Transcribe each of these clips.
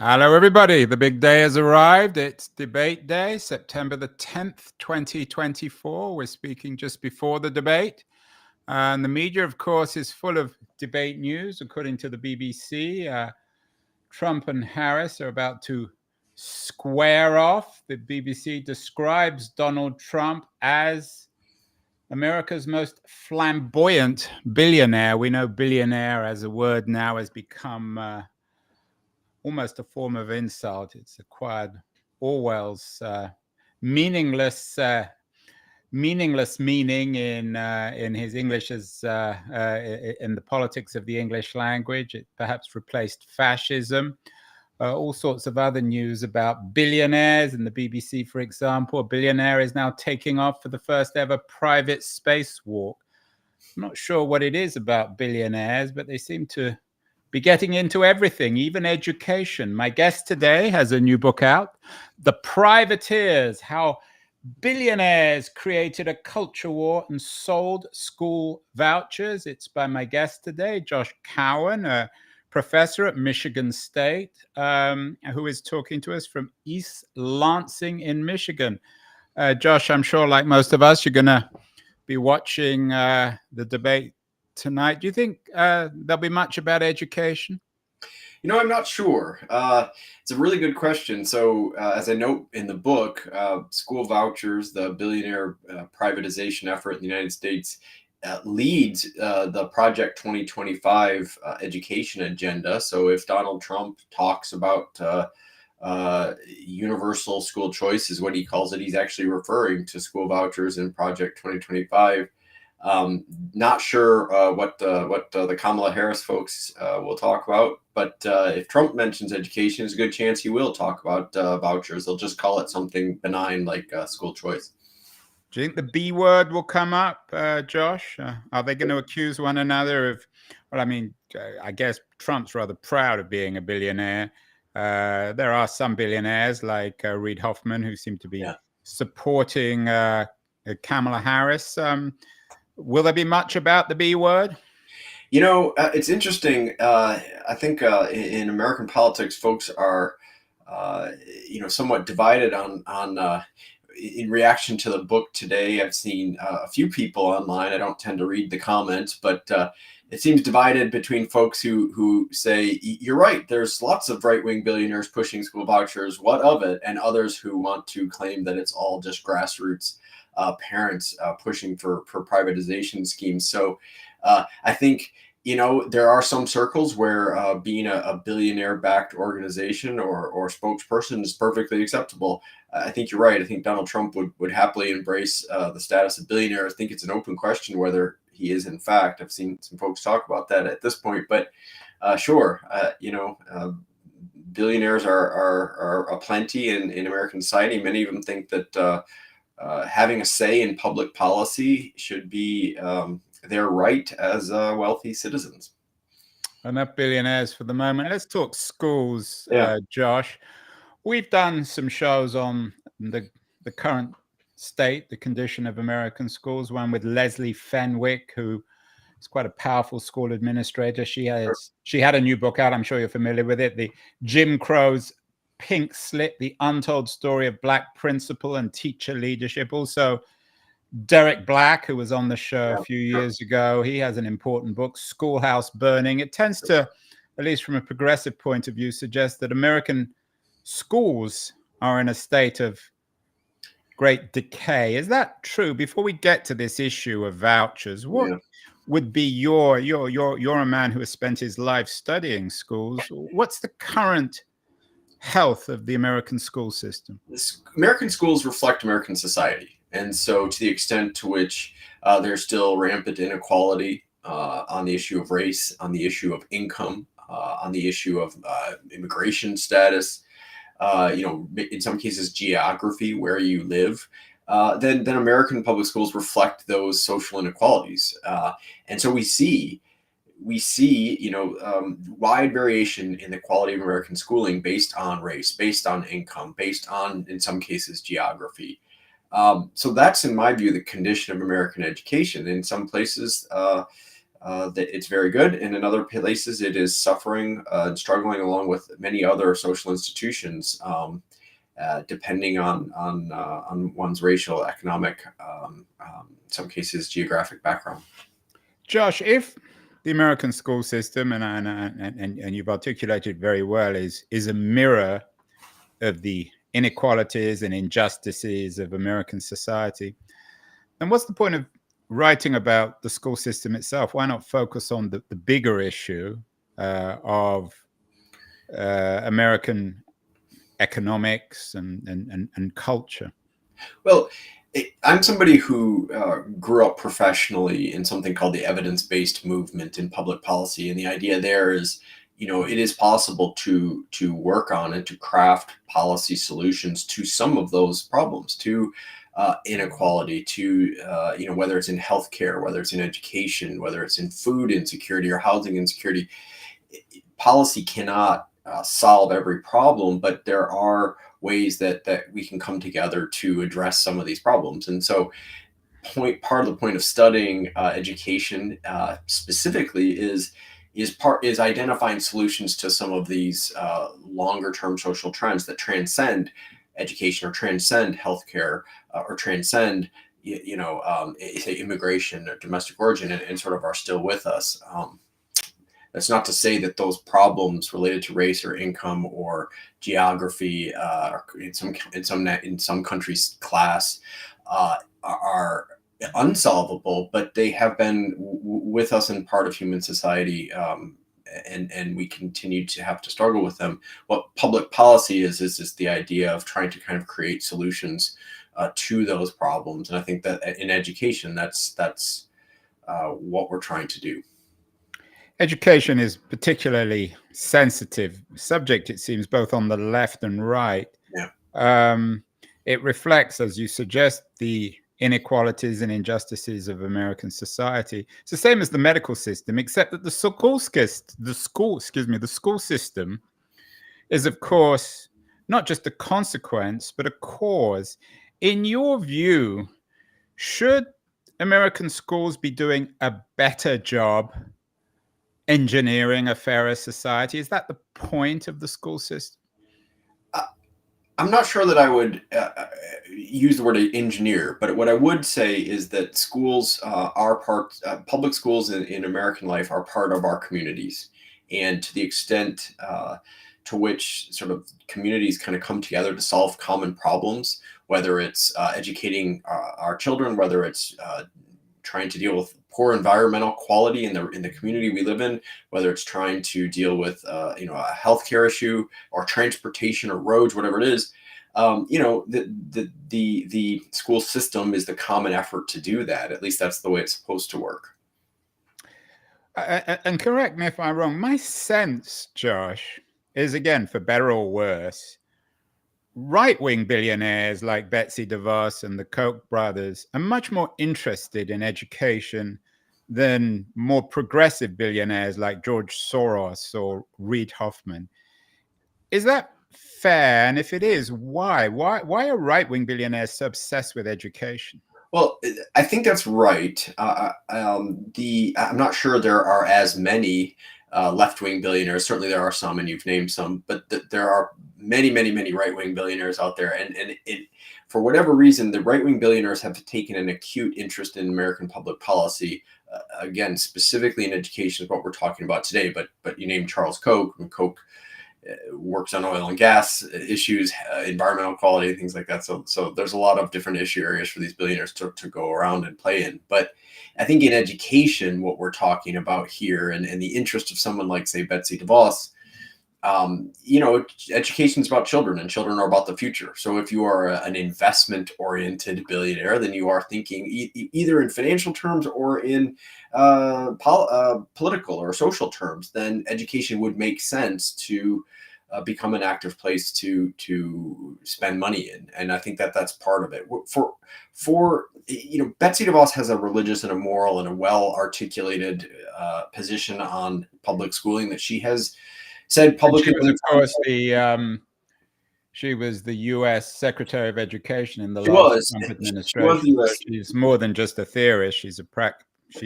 Hello, everybody. The big day has arrived. It's debate day, September the 10th, 2024. We're speaking just before the debate. And the media, of course, is full of debate news. According to the BBC, Trump and Harris are about to square off. The BBC describes Donald Trump as America's most flamboyant billionaire. We know billionaire as a word now has become almost a form of insult. It's acquired Orwell's meaningless meaningless meaning in his English as in the politics of the English language. It perhaps replaced fascism. All sorts of other news about billionaires in the BBC, for example. A billionaire is now taking off for the first ever private spacewalk. I'm not sure what it is about billionaires, but they seem to be getting into everything, even education. My guest today has a new book out, The Privateers, How Billionaires Created a Culture War and Sold School Vouchers. It's by my guest today, Josh Cowen, a professor at Michigan State, who is talking to us from East Lansing in Michigan. Josh, I'm sure like most of us, you're going to be watching the debate tonight. Do you think there'll be much about education? I'm not sure. It's a really good question. So, as I note in the book, school vouchers, the billionaire privatization effort in the United States, leads the Project 2025 education agenda. So, if Donald Trump talks about universal school choice, is what he calls it, he's actually referring to school vouchers in Project 2025. Not sure what the Kamala Harris folks will talk about, but if Trump mentions education, there's a good chance he will talk about vouchers. They'll just call it something benign like school choice. Do you think the B word will come up, Josh? Are they going to accuse one another of? Well, I mean, I guess Trump's rather proud of being a billionaire. There are some billionaires like Reid Hoffman who seem to be supporting Kamala Harris. Will there be much about the B word? It's interesting. I think in American politics, folks are, somewhat divided on. In reaction to the book today, I've seen a few people online. I don't tend to read the comments, but it seems divided between folks who say, you're right, there's lots of right-wing billionaires pushing school vouchers. What of it? And others who want to claim that it's all just grassroots parents pushing for privatization schemes. So I think, there are some circles where being a billionaire-backed organization or spokesperson is perfectly acceptable. I think you're right. I think Donald Trump would happily embrace the status of billionaire. I think it's an open question whether he is in fact. I've seen some folks talk about that at this point, but sure, billionaires are aplenty in American society. Many of them think that having a say in public policy should be their right as wealthy citizens. Enough billionaires for the moment. Let's talk schools, Yeah. Josh. We've done some shows on the current state, the condition of American schools, one with Leslie Fenwick, who is quite a powerful school administrator. She had a new book out. I'm sure you're familiar with it. The Jim Crow's Pink Slip, The Untold Story of Black Principal and Teacher Leadership. Also, Derek Black, who was on the show a few years ago, he has an important book, Schoolhouse Burning. It tends to, at least from a progressive point of view, suggest that American schools are in a state of great decay. Is that true? Before we get to this issue of vouchers, what would be you're a man who has spent his life studying schools. What's the current health of the American school system? American schools reflect American society. And so to the extent to which there's still rampant inequality on the issue of race, on the issue of income, on the issue of immigration status, in some cases geography, where you live, then American public schools reflect those social inequalities. And so we see wide variation in the quality of American schooling based on race, based on income, based on, in some cases, geography. So that's, in my view, the condition of American education. In some places, that it's very good, and in other places it is suffering and struggling along with many other social institutions, depending on one's racial, economic, in some cases geographic background. Josh, if the American school system, and you've articulated very well, is a mirror of the inequalities and injustices of American society, then what's the point of writing about the school system itself? Why not focus on the bigger issue of American economics and culture? Well, I'm somebody who grew up professionally in something called the evidence-based movement in public policy, and the idea there is, it is possible to work on and to craft policy solutions to some of those problems, to inequality, to whether it's in healthcare, whether it's in education, whether it's in food insecurity or housing insecurity. Policy cannot solve every problem, but there are ways that we can come together to address some of these problems. And so part of the point of studying education specifically is identifying solutions to some of these longer term social trends that transcend education or transcend healthcare or transcend say immigration or domestic origin, and sort of are still with us. That's not to say that those problems related to race or income or geography, or in some countries, class, are unsolvable, but they have been with us and part of human society, and we continue to have to struggle with them. What public policy is the idea of trying to kind of create solutions to those problems, and I think that in education, that's what we're trying to do. Education is particularly sensitive subject, it seems, both on the left and right. Yeah. It reflects, as you suggest, the inequalities and injustices of American society. It's the same as the medical system, except that the school system is, of course, not just a consequence, but a cause. In your view, should American schools be doing a better job engineering a fairer society? Is that the point of the school system? I'm not sure that I would use the word engineer, but what I would say is that schools public schools in American life are part of our communities. And to the extent to which sort of communities kind of come together to solve common problems, whether it's educating our children, whether it's trying to deal with poor environmental quality in the community we live in, whether it's trying to deal with a healthcare issue or transportation or roads, whatever it is. The school system is the common effort to do that. At least that's the way it's supposed to work. And correct me if I'm wrong. My sense, Josh, is, again, for better or worse, right-wing billionaires like Betsy DeVos and the Koch brothers are much more interested in education than more progressive billionaires like George Soros or Reid Hoffman. Is that fair? And if it is, why? Why are right-wing billionaires so obsessed with education? Well, I think that's right. I'm not sure there are as many left-wing billionaires. Certainly, there are some, and you've named some, but there are many, many, many right-wing billionaires out there. And for whatever reason, the right-wing billionaires have taken an acute interest in American public policy. Again, specifically in education is what we're talking about today. But you named Charles Koch, and Koch works on oil and gas issues, environmental quality, things like that. So there's a lot of different issue areas for these billionaires to go around and play in. But I think in education, what we're talking about here, and the interest of someone like, say, Betsy DeVos, education is about children, and children are about the future. So if you are an investment-oriented billionaire, then you are thinking either in financial terms or in political or social terms. Then education would make sense to become an active place to spend money in, and I think that that's part of it. For Betsy DeVos has a religious and a moral and a well-articulated position on public schooling that she has said publicly. She was the U.S. Secretary of Education in the She last was. Trump administration. She was She's more than just a theorist. She's a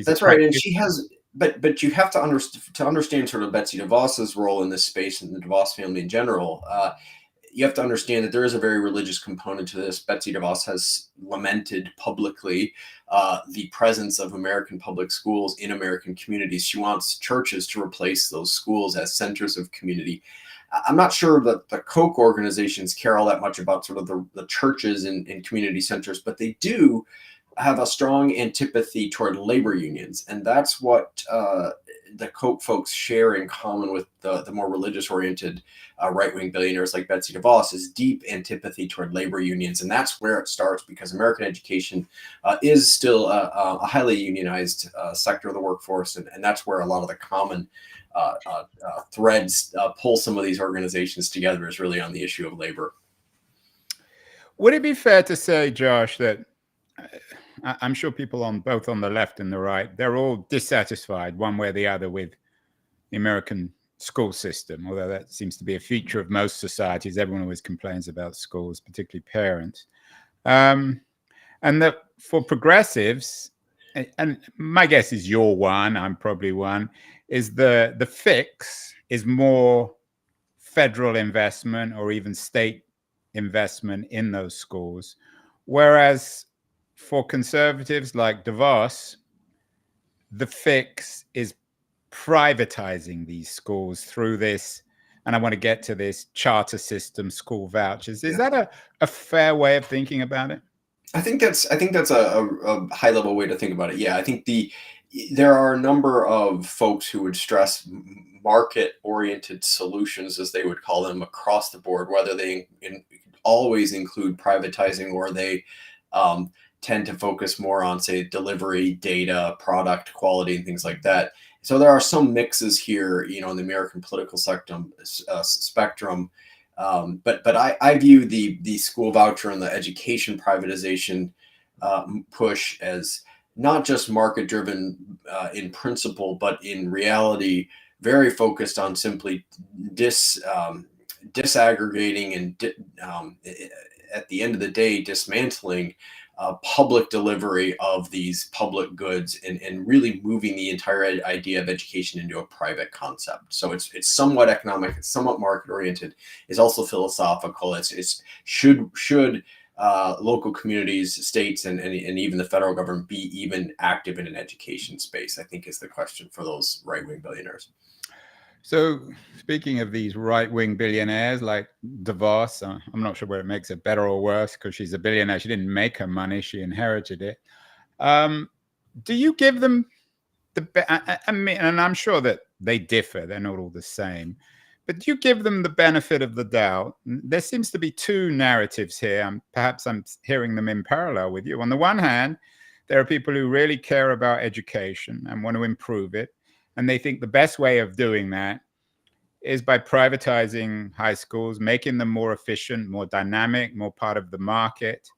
That's right, and she has but you have to understand sort of Betsy DeVos's role in this space and the DeVos family in general. You have to understand that there is a very religious component to this. Betsy DeVos has lamented publicly the presence of American public schools in American communities. She wants churches to replace those schools as centers of community. I'm not sure that the Koch organizations care all that much about sort of the churches and community centers, but they do have a strong antipathy toward labor unions, and that's what the Koch folks share in common with the more religious-oriented right-wing billionaires like Betsy DeVos is deep antipathy toward labor unions, and that's where it starts because American education is still a highly unionized sector of the workforce, and that's where a lot of the common threads pull some of these organizations together is really on the issue of labor. Would it be fair to say, Josh, that I'm sure people on both on the left and the right, they're all dissatisfied one way or the other with the American school system, although that seems to be a feature of most societies. Everyone always complains about schools, particularly parents. And that for progressives, and my guess is you're one, I'm probably one, is the fix is more federal investment or even state investment in those schools. Whereas for conservatives like DeVos, the fix is privatizing these schools through this, and I want to get to this there system, school vouchers. Is that a fair way of thinking about it? I think that's a high level way to think about it. Yeah, I think there are a number of folks who would stress market oriented solutions, as they would call them, across the board, whether they always include privatizing or they tend to focus more on, say, delivery, data, product quality, and things like that. So there are some mixes here, in the American political spectrum. But I view the school voucher and the education privatization push as not just market driven in principle, but in reality, very focused on simply disaggregating and at the end of the day, dismantling public delivery of these public goods and really moving the entire idea of education into a private concept. So it's somewhat economic, it's somewhat market oriented, it's also philosophical. It's should local communities, states, and even the federal government be even active in an education space, I think is the question for those right-wing billionaires. So speaking of these right-wing billionaires like DeVos, I'm not sure whether it makes it better or worse because she's a billionaire. She didn't make her money. She inherited it. Do you give them I mean, and I'm sure that they differ. They're not all the same. But do you give them the benefit of the doubt? There seems to be two narratives here. Perhaps I'm hearing them in parallel with you. On the one hand, there are people who really care about education and want to improve it. And they think the best way of doing that is by privatizing high schools, making them more efficient, more dynamic, more part of the market.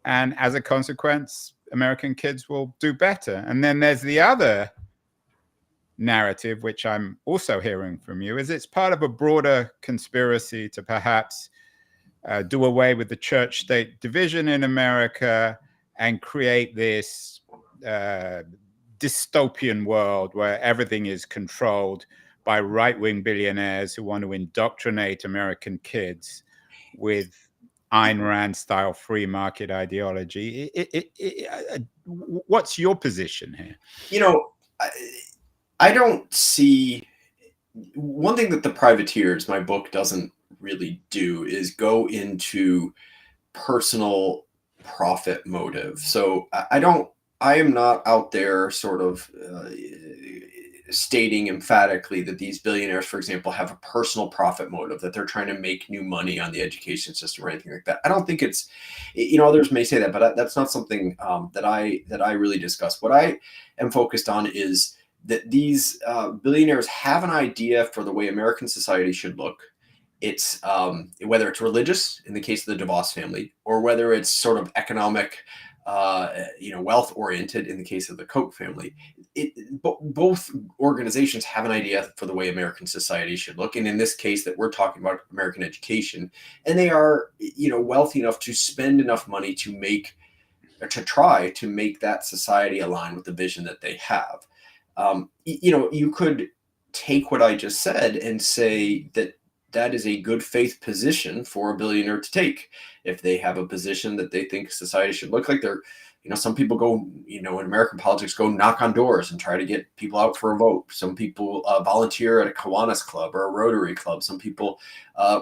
And as a consequence, American kids will do better. And then there's the other narrative, which I'm also hearing from you, is it's part of a broader conspiracy to perhaps do away with the church-state division in America and create this dystopian world where everything is controlled by right-wing billionaires who want to indoctrinate American kids with Ayn Rand-style free market ideology. What's your position here? I don't see one thing that The Privateers, my book, doesn't really do is go into personal profit motive. So I am not out there sort of stating emphatically that these billionaires, for example, have a personal profit motive, that they're trying to make new money on the education system or anything like that. I don't think it's, others may say that, but that's not something that I really discuss. What I am focused on is that these billionaires have an idea for the way American society should look. It's whether it's religious in the case of the DeVos family, or whether it's sort of economic, wealth oriented in the case of the Koch family. Both organizations have an idea for the way American society should look, and in this case, that we're talking about American education, and they are, wealthy enough to spend enough money to try to make that society align with the vision that they have. You could take what I just said and say that that is a good faith position for a billionaire to take. If they have a position that they think society should look like, some people go, in American politics, go knock on doors and try to get people out for a vote. Some people volunteer at a Kiwanis club or a Rotary club. Some people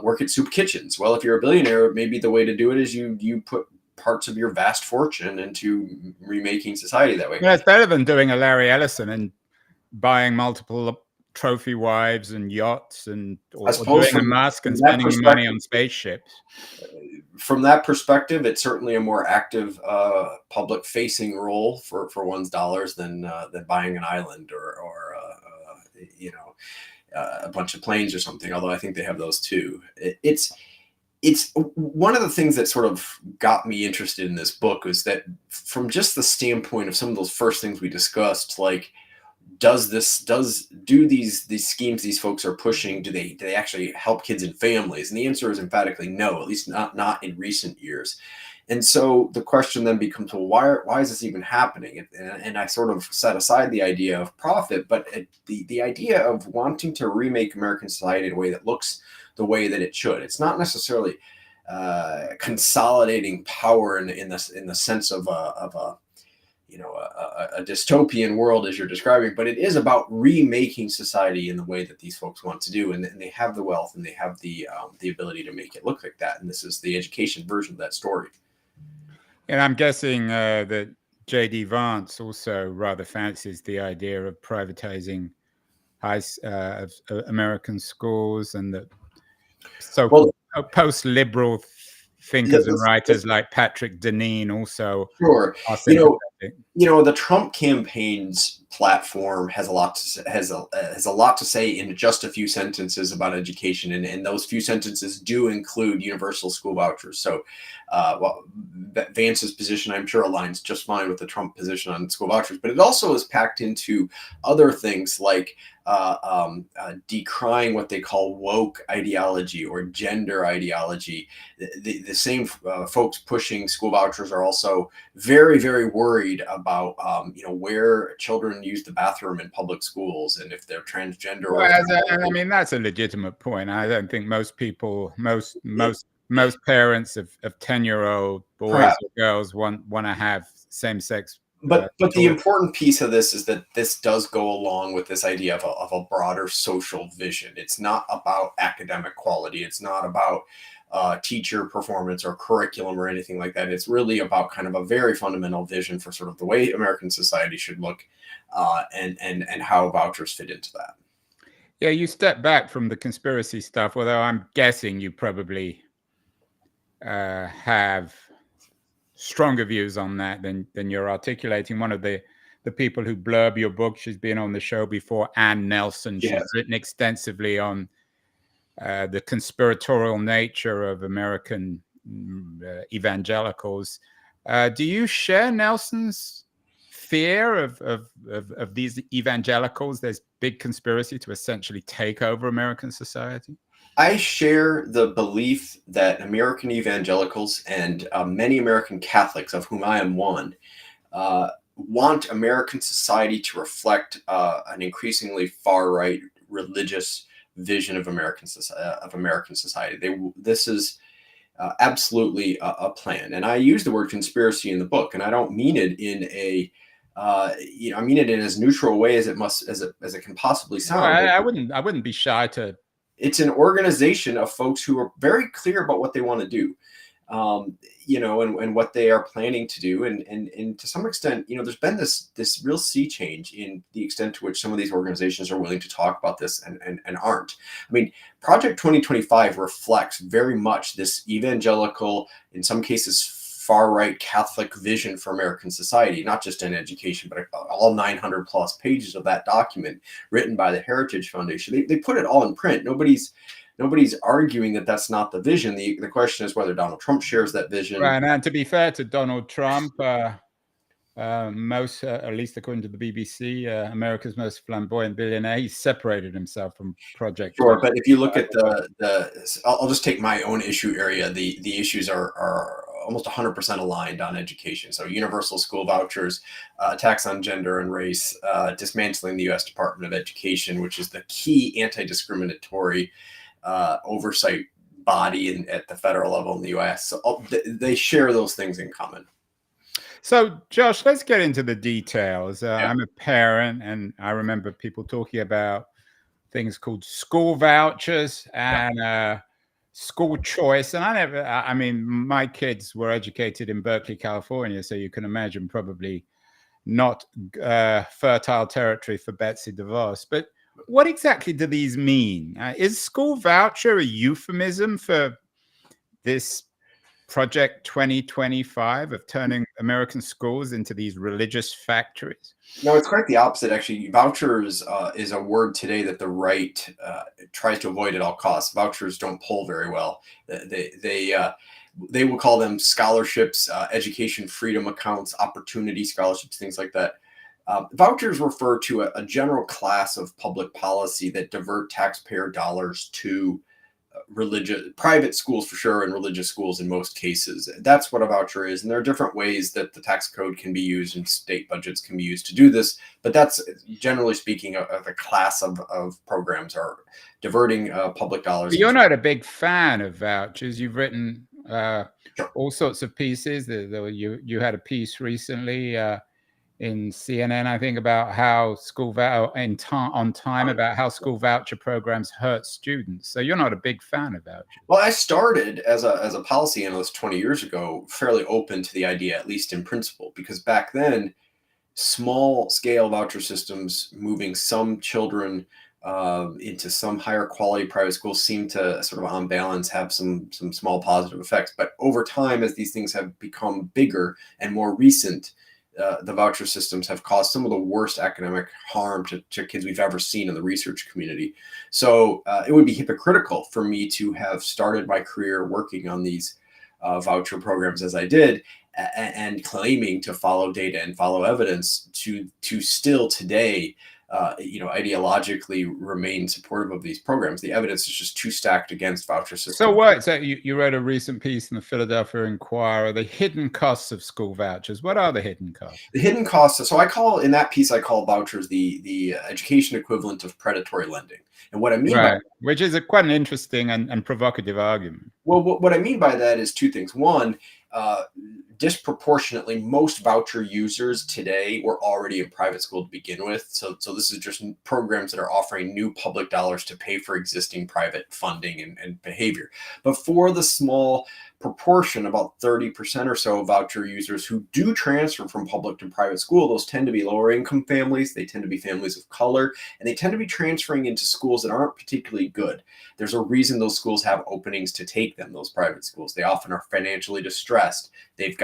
work at soup kitchens. Well, if you're a billionaire, maybe the way to do it is you put parts of your vast fortune into remaking society that way. Yeah, it's better than doing a Larry Ellison and buying multiple trophy wives and yachts, or doing a Musk and spending your money on spaceships. From that perspective, it's certainly a more active public-facing role for one's dollars than buying an island or a bunch of planes or something. Although I think they have those too. It's one of the things that sort of got me interested in this book was that from just the standpoint of some of those first things we discussed, like, do these schemes these folks are pushing, do they actually help kids and families? And the answer is emphatically no, at least not in recent years. And so the question then becomes, well, why is this even happening? And I sort of set aside the idea of profit, but the idea of wanting to remake American society in a way that looks the way that it should. It's not necessarily consolidating power in the sense of a dystopian world as you're describing, but it is about remaking society in the way that these folks want to do, and they have the wealth and they have the ability to make it look like that. And this is the education version of that story. And I'm guessing that J.D. Vance also rather fancies the idea of privatizing American schools, and that so-called post-liberal thinkers and writers like Patrick Deneen also. Sure. The Trump campaign's platform has a lot to say in just a few sentences about education, and those few sentences do include universal school vouchers. So Vance's position, I'm sure, aligns just fine with the Trump position on school vouchers, but it also is packed into other things like decrying what they call woke ideology or gender ideology. The same folks pushing school vouchers are also very, very worried about where children use the bathroom in public schools, and if they're transgender. I mean, that's a legitimate point. I don't think most people, most parents of 10-year-old boys Perhaps. or girls want to have same-sex. But the important piece of this is that this does go along with this idea of a broader social vision. It's not about academic quality. It's not about teacher performance or curriculum or anything like that. It's really about kind of a very fundamental vision for sort of the way American society should look, and how vouchers fit into that. Yeah, you step back from the conspiracy stuff, although I'm guessing you probably have stronger views on that than you're articulating. One of the people who blurb your book, she's been on the show before, Ann Nelson. She's written extensively on the conspiratorial nature of American evangelicals. Do you share Nelson's fear of these evangelicals? There's big conspiracy to essentially take over American society. I share the belief that American evangelicals and many American Catholics, of whom I am one, want American society to reflect an increasingly far-right religious vision of American society. This is absolutely a plan, and I use the word conspiracy in the book, and I don't mean it in I mean it in as neutral a way as it can possibly sound. No, I wouldn't be shy to. It's an organization of folks who are very clear about what they want to do, and what they are planning to do. And to some extent, there's been this real sea change in the extent to which some of these organizations are willing to talk about this and aren't. I mean, Project 2025 reflects very much this evangelical, in some cases, far-right Catholic vision for American society, not just in education, but all 900 plus pages of that document written by the Heritage Foundation. They put it all in print. Nobody's arguing that that's not the vision. The question is whether Donald Trump shares that vision. Right, and to be fair to Donald Trump, most, at least according to the BBC, America's most flamboyant billionaire, he separated himself from Project. Sure, but if you look at I'll just take my own issue area. The issues are almost 100% aligned on education. So universal school vouchers, attacks on gender and race, dismantling the U.S. Department of Education, which is the key anti-discriminatory oversight body at the federal level in the U.S. So they share those things in common. So, Josh, let's get into the details. I'm a parent, and I remember people talking about things called school vouchers and school choice. And I mean, my kids were educated in Berkeley, California, so you can imagine probably not fertile territory for Betsy DeVos. But what exactly do these mean? Is school voucher a euphemism for this Project 2025 of turning American schools into these religious factories? No, it's quite the opposite, actually. Vouchers is a word today that the right tries to avoid at all costs. Vouchers don't poll very well. They will call them scholarships, education freedom accounts, opportunity scholarships, things like that. Vouchers refer to a general class of public policy that divert taxpayer dollars to private schools for sure, and religious schools in most cases. That's what a voucher is. And there are different ways that the tax code can be used and state budgets can be used to do this. But that's generally speaking a class of programs are diverting public dollars. But you're not a big fan of vouchers. You've written all sorts of pieces. You had a piece recently in CNN, I think, about how on time about how school voucher programs hurt students. So you're not a big fan of vouchers. Well, I started as a policy analyst 20 years ago, fairly open to the idea, at least in principle, because back then, small scale voucher systems moving some children into some higher quality private schools seem to sort of on balance have some small positive effects. But over time, as these things have become bigger and more recent, the voucher systems have caused some of the worst academic harm to kids we've ever seen in the research community. So it would be hypocritical for me to have started my career working on these voucher programs as I did, and claiming to follow data and follow evidence to still today ideologically remain supportive of these programs. The evidence is just too stacked against voucher systems. So what? So you wrote a recent piece in the Philadelphia Inquirer, the hidden costs of school vouchers. What are the hidden costs? The hidden costs. So in that piece, I call vouchers the education equivalent of predatory lending. And what I mean by which is quite an interesting and provocative argument. Well, what I mean by that is two things. One, disproportionately, most voucher users today were already in private school to begin with. So this is just programs that are offering new public dollars to pay for existing private funding and behavior. But for the small proportion, about 30% or so of voucher users who do transfer from public to private school, those tend to be lower income families. They tend to be families of color, and they tend to be transferring into schools that aren't particularly good. There's a reason those schools have openings to take them, those private schools. They often are financially distressed. They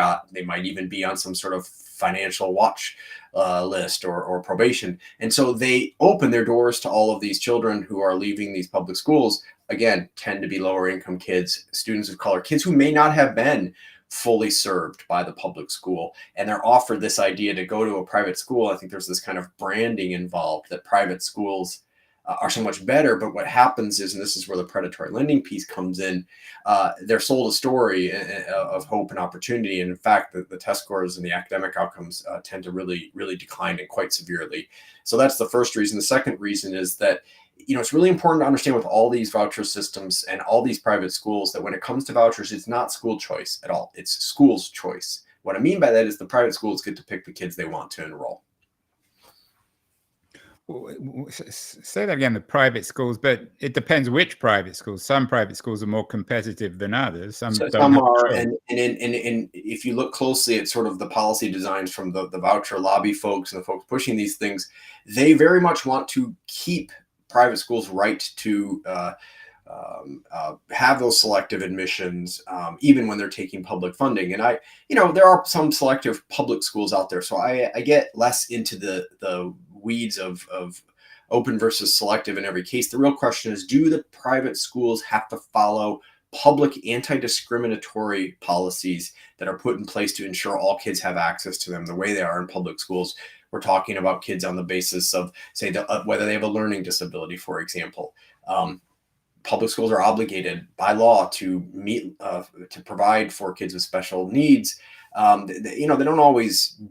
might even be on some sort of financial watch list or probation. And so they open their doors to all of these children who are leaving these public schools, again, tend to be lower income kids, students of color, kids who may not have been fully served by the public school. And they're offered this idea to go to a private school. I think there's this kind of branding involved that private schools are so much better. But what happens is, and this is where the predatory lending piece comes in, they're sold a story of hope and opportunity. And in fact, the test scores and the academic outcomes tend to really, really decline, and quite severely. So that's the first reason. The second reason is that it's really important to understand with all these voucher systems and all these private schools that when it comes to vouchers, it's not school choice at all. It's school's choice. What I mean by that is the private schools get to pick the kids they want to enroll. Say that again, the private schools, but it depends which private schools. Some private schools are more competitive than others. Some are, and if you look closely at sort of the policy designs from the voucher lobby folks and the folks pushing these things, they very much want to keep private schools' right to have those selective admissions, even when they're taking public funding. And there are some selective public schools out there, so I get less into the weeds of open versus selective in every case. The real question is, do the private schools have to follow public anti-discriminatory policies that are put in place to ensure all kids have access to them the way they are in public schools? We're talking about kids on the basis of, say, whether they have a learning disability, for example. public schools are obligated by law to meet to provide for kids with special needs. They don't always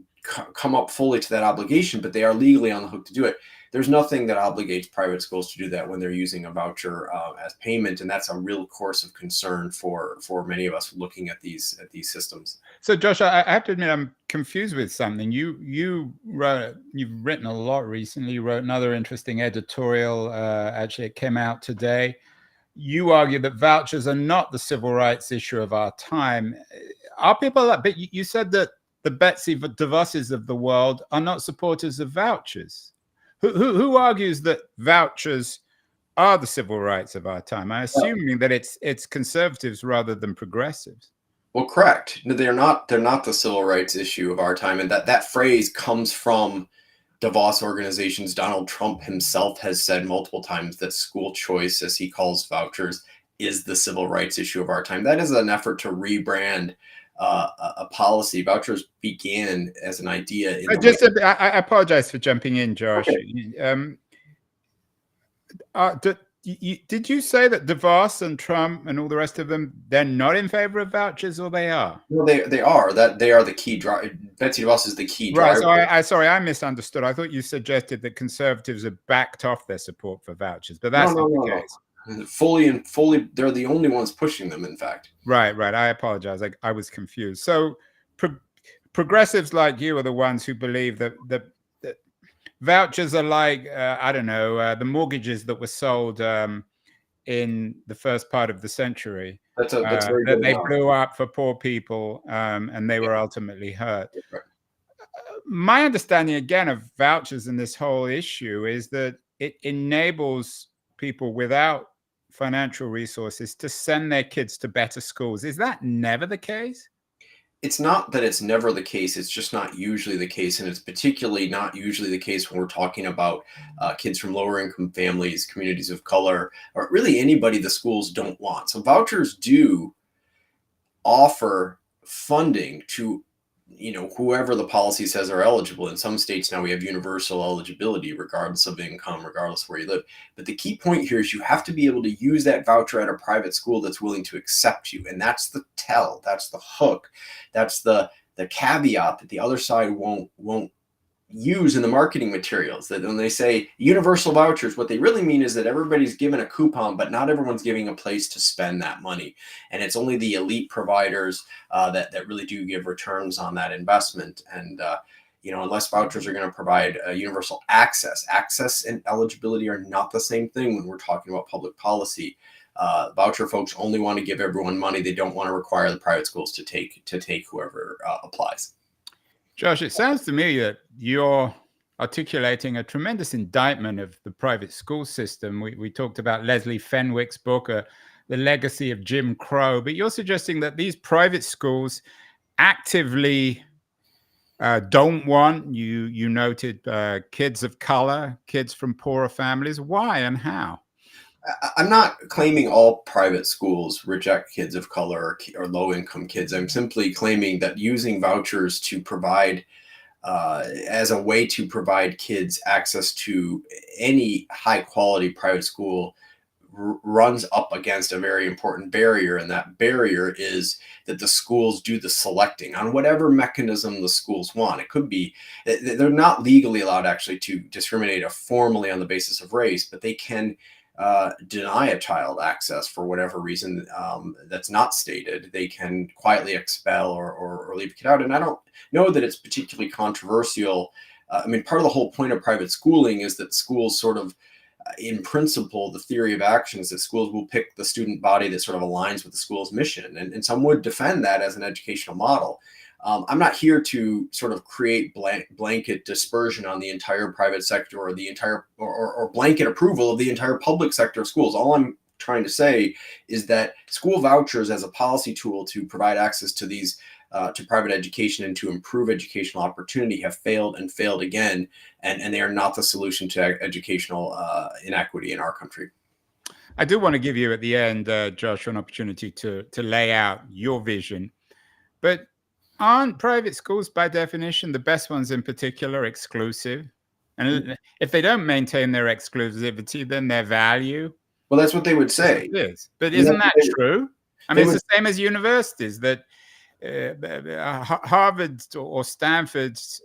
come up fully to that obligation, but they are legally on the hook to do it. There's nothing that obligates private schools to do that when they're using a voucher as payment, and that's a real course of concern for many of us looking at these systems. So, Josh, I have to admit I'm confused with something. You've written a lot recently. You wrote another interesting editorial. Actually, it came out today. You argue that vouchers are not the civil rights issue of our time. Are people that? But you said that the Betsy DeVosses of the world are not supporters of vouchers. Who argues that vouchers are the civil rights of our time? I'm assuming that it's conservatives rather than progressives. Well, correct. No, they're not the civil rights issue of our time, and that phrase comes from DeVos organizations. Donald Trump himself has said multiple times that school choice, as he calls vouchers, is the civil rights issue of our time. That is an effort to rebrand a policy. Vouchers began as an idea. I apologize for jumping in, Josh. Okay. Did you say that DeVos and Trump and all the rest of them, they're not in favor of vouchers, or they are? Well, they are. That they are the key driver. Betsy DeVos is the key driver. Right. So I misunderstood. I thought you suggested that conservatives have backed off their support for vouchers, but that's not the case. Fully, they're the only ones pushing them, in fact. Right. I apologize. I was confused. So progressives like you are the ones who believe that vouchers are like, I don't know, the mortgages that were sold in the first part of the century. That's very that they blew up for poor people, and they were ultimately hurt. Right. My understanding, again, of vouchers and this whole issue is that it enables people without financial resources to send their kids to better schools. Is that never the case? It's not that it's never the case. It's just not usually the case. And it's particularly not usually the case when we're talking about kids from lower income families, communities of color, or really anybody the schools don't want. So vouchers do offer funding to whoever the policy says are eligible. In some states now we have universal eligibility regardless of income, regardless of where you live. But the key point here is you have to be able to use that voucher at a private school that's willing to accept you. And that's the tell, that's the hook, that's the caveat that the other side won't use in the marketing materials. That when they say universal vouchers, what they really mean is that everybody's given a coupon, but not everyone's giving a place to spend that money. And it's only the elite providers that really do give returns on that investment. And unless vouchers are going to provide universal access and eligibility are not the same thing when we're talking about public policy. Voucher folks only want to give everyone money. They don't want to require the private schools to take whoever applies. Josh, it sounds to me that you're articulating a tremendous indictment of the private school system. We talked about Leslie Fenwick's book, The Legacy of Jim Crow, but you're suggesting that these private schools actively don't want, you noted, kids of color, kids from poorer families. Why and how? I'm not claiming all private schools reject kids of color or low-income kids. I'm simply claiming that using vouchers to provide, as a way to provide kids access to any high-quality private school runs up against a very important barrier. And that barrier is that the schools do the selecting on whatever mechanism the schools want. It could be, they're not legally allowed actually to discriminate formally on the basis of race, but they can deny a child access for whatever reason that's not stated. They can quietly expel or leave a kid out. And I don't know that it's particularly controversial. Part of the whole point of private schooling is that schools sort of, in principle, the theory of action is that schools will pick the student body that sort of aligns with the school's mission. And some would defend that as an educational model. I'm not here to sort of create blanket dispersion on the entire private sector or the entire or blanket approval of the entire public sector of schools. All I'm trying to say is that school vouchers as a policy tool to provide access to these to private education and to improve educational opportunity have failed and failed again, and they are not the solution to educational inequity in our country. I do want to give you at the end, Josh, an opportunity to lay out your vision, but aren't private schools, by definition, the best ones in particular, exclusive? And if they don't maintain their exclusivity, then their value Well, that's what they would That's say. what it is. But I mean, isn't that true? I they mean, it's would. the same as universities that Harvard's or Stanford's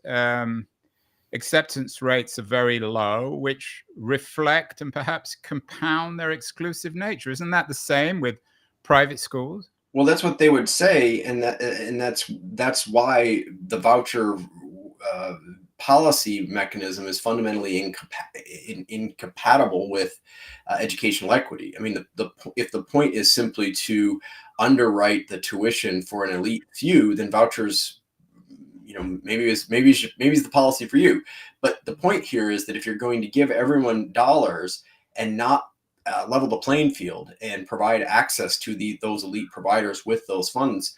acceptance rates are very low, which reflect and perhaps compound their exclusive nature. Isn't that the same with private schools? Well, that's what they would say, and that's why the voucher uh, policy mechanism is fundamentally incompatible with educational equity. I mean, if the point is simply to underwrite the tuition for an elite few, then vouchers, maybe it's the policy for you. But the point here is that if you're going to give everyone dollars and not level the playing field and provide access to those elite providers with those funds,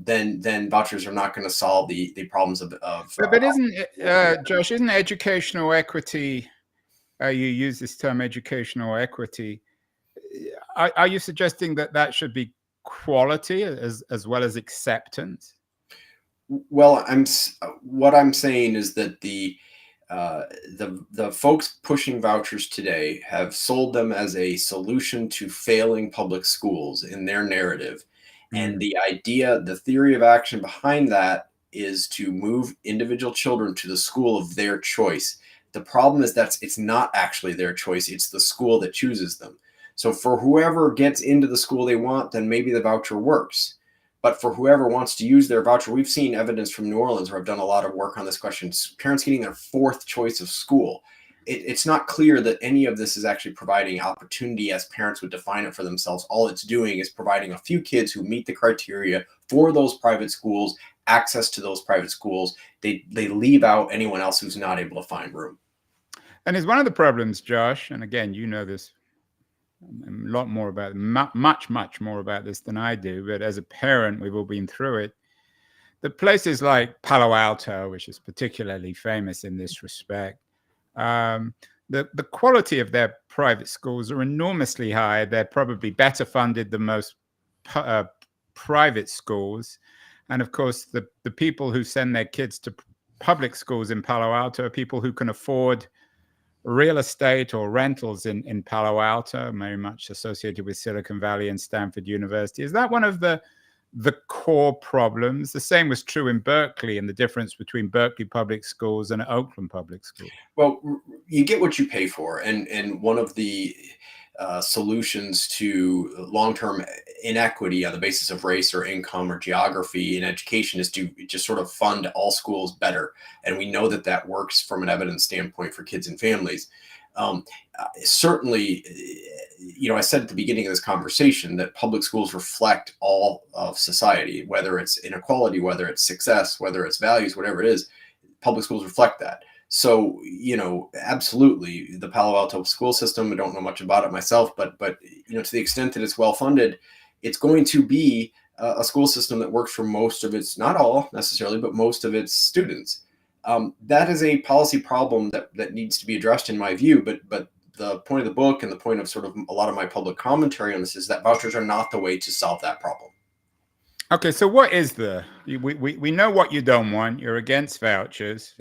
then vouchers are not going to solve the problems of. But isn't Josh? Isn't educational equity? You use this term educational equity. Are you suggesting that that should be quality as well as acceptance? Well, what I'm saying is that the folks pushing vouchers today have sold them as a solution to failing public schools in their narrative. And the theory of action behind that is to move individual children to the school of their choice. The problem is that it's not actually their choice, it's the school that chooses them. So for whoever gets into the school they want, then maybe the voucher works. But for whoever wants to use their voucher, we've seen evidence from New Orleans where I've done a lot of work on this question. Parents getting their fourth choice of school. It's not clear that any of this is actually providing opportunity as parents would define it for themselves. All it's doing is providing a few kids who meet the criteria for those private schools, access to those private schools. They leave out anyone else who's not able to find room. And it's one of the problems, Josh, and again, you know this a lot more about much more about this than I do, but as a parent, we've all been through it. The places like Palo Alto, which is particularly famous in this respect, the quality of their private schools are enormously high. They're probably better funded than most private schools. And of course, the people who send their kids to public schools in Palo Alto are people who can afford real estate or rentals in Palo Alto, very much associated with Silicon Valley and Stanford University. Is that one of the core problems? The same was true in Berkeley, and the difference between Berkeley public schools and Oakland public schools. Well, you get what you pay for, and one of the solutions to long-term inequity on the basis of race or income or geography in education is to just sort of fund all schools better. And we know that that works from an evidence standpoint for kids and families. Certainly, I said at the beginning of this conversation that public schools reflect all of society, whether it's inequality, whether it's success, whether it's values, whatever it is, public schools reflect that. So, absolutely, the Palo Alto school system, I don't know much about it myself, but to the extent that it's well funded, it's going to be a school system that works for most of its, not all necessarily, but most of its students. That is a policy problem that needs to be addressed in my view. But the point of the book and the point of sort of a lot of my public commentary on this is that vouchers are not the way to solve that problem. Okay, so what is we know what you don't want. You're against vouchers.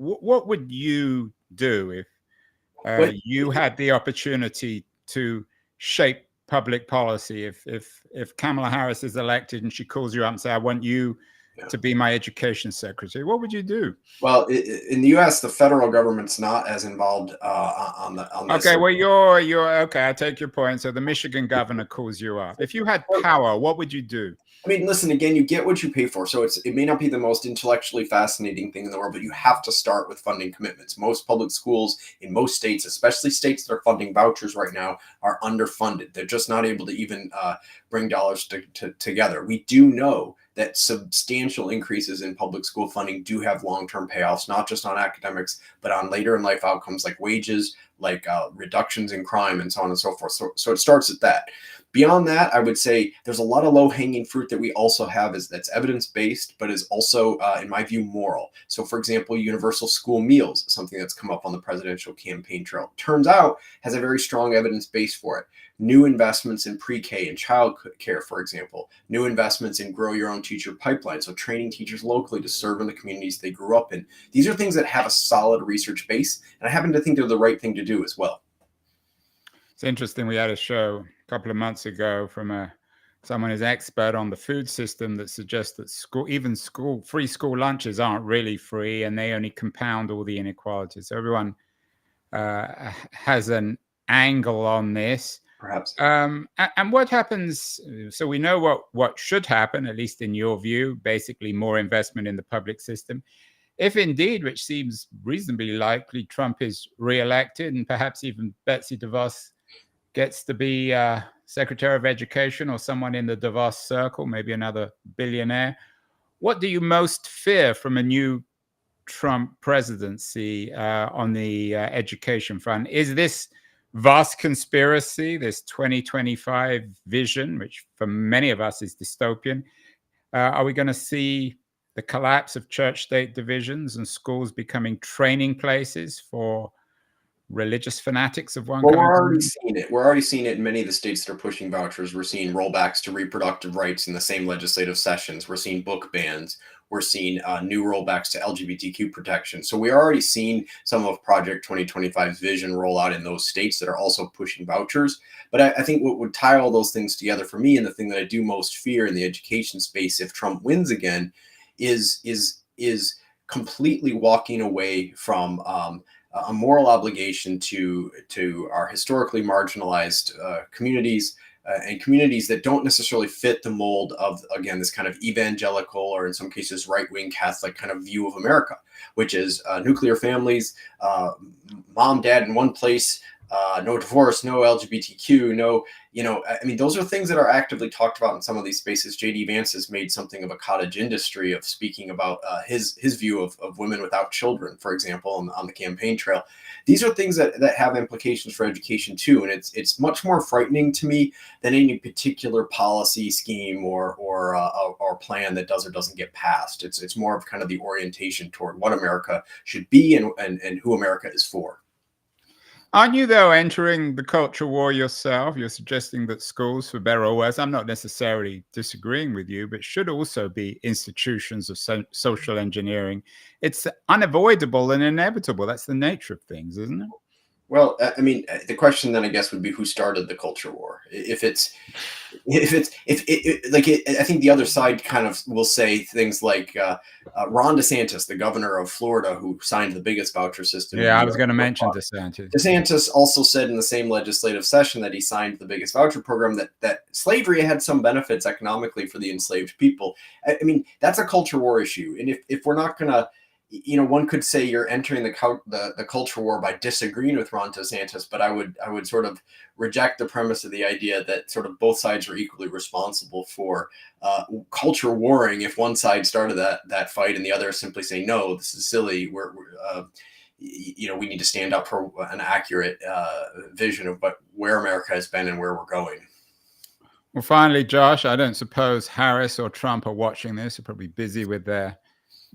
What would you do if you had the opportunity to shape public policy? If Kamala Harris is elected and she calls you up and says, "I want you to be my education secretary," what would you do? Well, in the U.S., the federal government's not as involved on this. Okay, well, you're okay. I take your point. So the Michigan governor calls you up. If you had power, what would you do? I mean, listen, again, you get what you pay for. So it may not be the most intellectually fascinating thing in the world, but you have to start with funding commitments. Most public schools in most states, especially states that are funding vouchers right now, are underfunded. They're just not able to even bring dollars together. We do know that substantial increases in public school funding do have long-term payoffs, not just on academics, but on later in life outcomes like wages, like reductions in crime, and so on and so forth. So it starts at that. Beyond that, I would say there's a lot of low-hanging fruit that we also have that's evidence-based, but is also, in my view, moral. So, for example, universal school meals, something that's come up on the presidential campaign trail, turns out has a very strong evidence base for it. New investments in pre-K and child care, for example. New investments in grow your own teacher pipeline, so training teachers locally to serve in the communities they grew up in. These are things that have a solid research base, and I happen to think they're the right thing to do as well. It's interesting. We had a show a couple of months ago from someone who's expert on the food system that suggests that free school lunches aren't really free, and they only compound all the inequalities. So everyone has an angle on this. Perhaps. And what happens? So we know what should happen, at least in your view. Basically, more investment in the public system. If indeed, which seems reasonably likely, Trump is reelected, and perhaps even Betsy DeVos gets to be Secretary of Education or someone in the DeVos circle, maybe another billionaire. What do you most fear from a new Trump presidency on the education front? Is this vast conspiracy, this 2025 vision, which for many of us is dystopian? Are we going to see the collapse of church-state divisions and schools becoming training places for religious fanatics of one Well, kind? we're already seeing it. We're already seeing it in many of the states that are pushing vouchers. We're seeing rollbacks to reproductive rights in the same legislative sessions. We're seeing book bans. We're seeing new rollbacks to LGBTQ protection. So we're already seeing some of Project 2025's vision roll out in those states that are also pushing vouchers. But I think what would tie all those things together for me, and the thing that I do most fear in the education space if Trump wins again, is completely walking away from a moral obligation to our historically marginalized communities and communities that don't necessarily fit the mold of, again, this kind of evangelical or in some cases right-wing Catholic kind of view of America, which is nuclear families, mom, dad in one place, no divorce, no LGBTQ, no, I mean, those are things that are actively talked about in some of these spaces. J.D. Vance has made something of a cottage industry of speaking about his view of women without children, for example, on the campaign trail. These are things that have implications for education too, and it's much more frightening to me than any particular policy scheme or plan that does or doesn't get passed. It's more of kind of the orientation toward what America should be and who America is for. Aren't you, though, entering the culture war yourself? You're suggesting that schools, for better or worse, I'm not necessarily disagreeing with you, but should also be institutions of social engineering. It's unavoidable and inevitable. That's the nature of things, isn't it? Well, I mean, the question then I guess would be who started the culture war? I think the other side kind of will say things like Ron DeSantis, the governor of Florida, who signed the biggest voucher system. Yeah, I was going to mention DeSantis. DeSantis also said in the same legislative session that he signed the biggest voucher program that slavery had some benefits economically for the enslaved people. I mean, that's a culture war issue, and if we're not going to, one could say you're entering the culture war by disagreeing with Ron DeSantis, but I would sort of reject the premise of the idea that sort of both sides are equally responsible for culture warring. If one side started that fight and the other simply say, no, this is silly, we need to stand up for an accurate vision of where America has been and where we're going. Well, finally, Josh, I don't suppose Harris or Trump are watching this. They're probably busy with their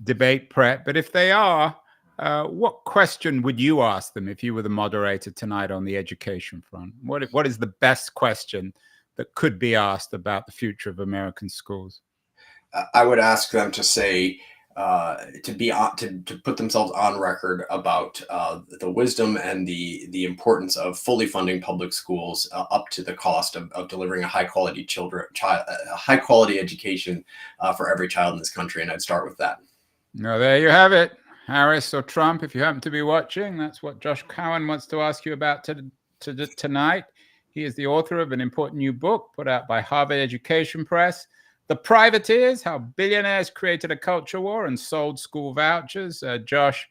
debate prep, but if they are, what question would you ask them if you were the moderator tonight on the education front? What is the best question that could be asked about the future of American schools? I would ask them to say to put themselves on record about the wisdom and the importance of fully funding public schools up to the cost of delivering a high quality education for every child in this country. And I'd start with that. No, there you have it. Harris or Trump, if you happen to be watching, that's what Josh Cowen wants to ask you about tonight. He is the author of an important new book put out by Harvard Education Press, The Privateers, How Billionaires Created a Culture War and Sold School Vouchers. Josh,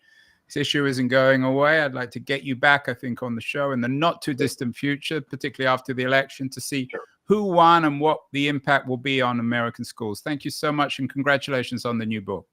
this issue isn't going away. I'd like to get you back, I think, on the show in the not too distant future, particularly after the election, to see who won and what the impact will be on American schools. Thank you so much, and congratulations on the new book.